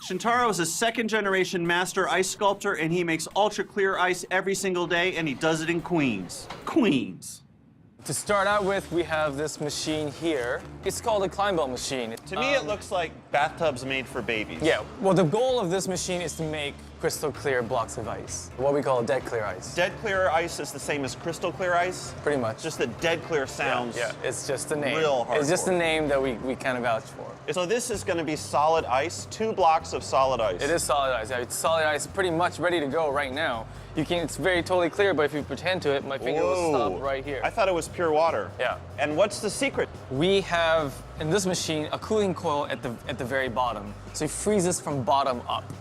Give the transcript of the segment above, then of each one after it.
Shintaro is a second-generation master ice sculptor, and he makes ultra-clear ice every single day, and he does it in Queens. Queens. To start out with, we have this machine here. It's called a climb belt machine. To me, it looks like bathtubs made for babies. Yeah, well, the goal of this machine is to make crystal clear blocks of ice, what we call dead clear ice. Dead clear ice is the same as crystal clear ice? Pretty much. Just the dead clear sounds. Yeah, it's just the name. Real hardcore. It's just the name that we kind of vouch for. So this is going to be solid ice, 2 blocks of solid ice. It is solid ice. Yeah, it's solid ice, pretty much ready to go right now. It's very totally clear, but if you pretend to it, my finger will stop right here. I thought it was pure water. Yeah. And what's the secret? We have, in this machine, a cooling coil at the very bottom. So it freezes from bottom up.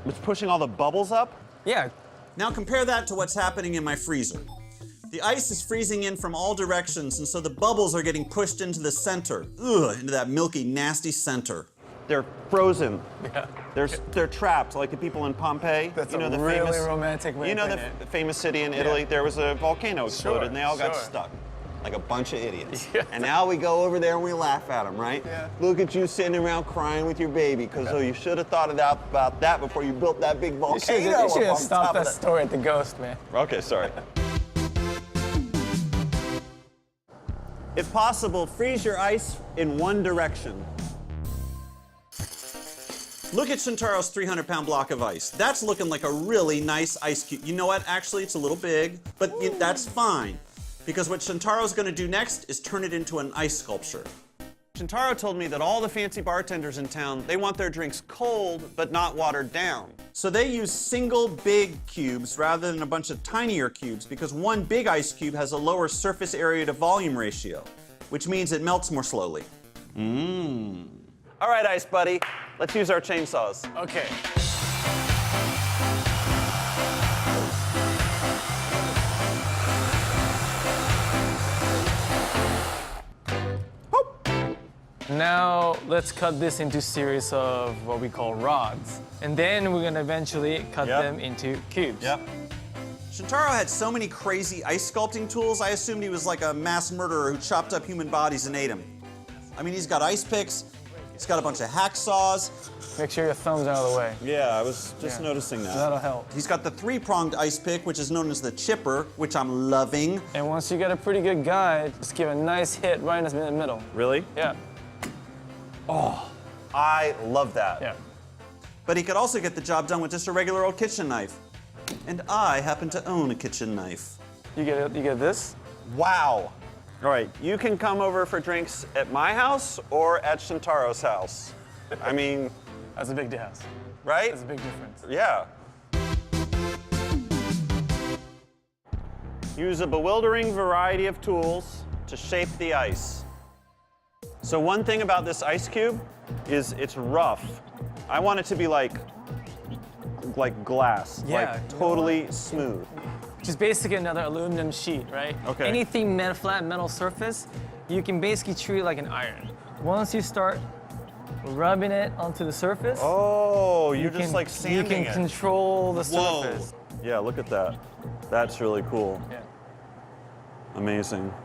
It's pushing all the bubbles up? Yeah. Now compare that to what's happening in my freezer. The ice is freezing in from all directions, and so the bubbles are getting pushed into the center. Ugh, into that milky, nasty center. They're frozen. Yeah. They're trapped, like the people in Pompeii. That's you know, a the really famous, romantic way You know of the putting it. famous city in Italy? Yeah. There was a volcano exploded, Sure, and they all got sure. stuck. Like a bunch of idiots. Yeah. And now we go over there and we laugh at them, right? Yeah. Look at you sitting around crying with your baby, because oh, you should have thought about that before you built that big volcano. You should up have on stopped top of that story at the ghost, man. Okay, sorry. If possible, freeze your ice in one direction. Look at Shintaro's 300-pound block of ice. That's looking like a really nice ice cube. You know what? Actually, it's a little big, but that's fine. Because what Shintaro's gonna do next is turn it into an ice sculpture. Shintaro told me that all the fancy bartenders in town, they want their drinks cold, but not watered down. So they use single big cubes rather than a bunch of tinier cubes because one big ice cube has a lower surface area to volume ratio, which means it melts more slowly. All right, Ice Buddy, let's use our chainsaws. Okay. Now, let's cut this into a series of what we call rods. And then we're gonna eventually cut them into cubes. Yep. Shintaro had so many crazy ice sculpting tools, I assumed he was like a mass murderer who chopped up human bodies and ate them. I mean, he's got ice picks, he's got a bunch of hacksaws. Make sure your thumb's out of the way. Yeah, I was just noticing that. That'll help. He's got the 3-pronged ice pick, which is known as the chipper, which I'm loving. And once you get a pretty good guide, just give a nice hit right in the middle. Really? Yeah. Oh, I love that. Yeah. But he could also get the job done with just a regular old kitchen knife. And I happen to own a kitchen knife. You get this? Wow. All right, you can come over for drinks at my house or at Shintaro's house. I mean, That's a big difference. right? That's a big difference. Yeah. Use a bewildering variety of tools to shape the ice. So one thing about this ice cube is it's rough. I want it to be like glass, Yeah. like totally smooth. Just basically another aluminum sheet, right? Okay. Anything flat metal surface, you can basically treat it like an iron. Once you start rubbing it onto the surface, Oh, you're just can- like sanding you can it. control the Whoa. surface. Yeah, look at that. That's really cool. Yeah. Amazing.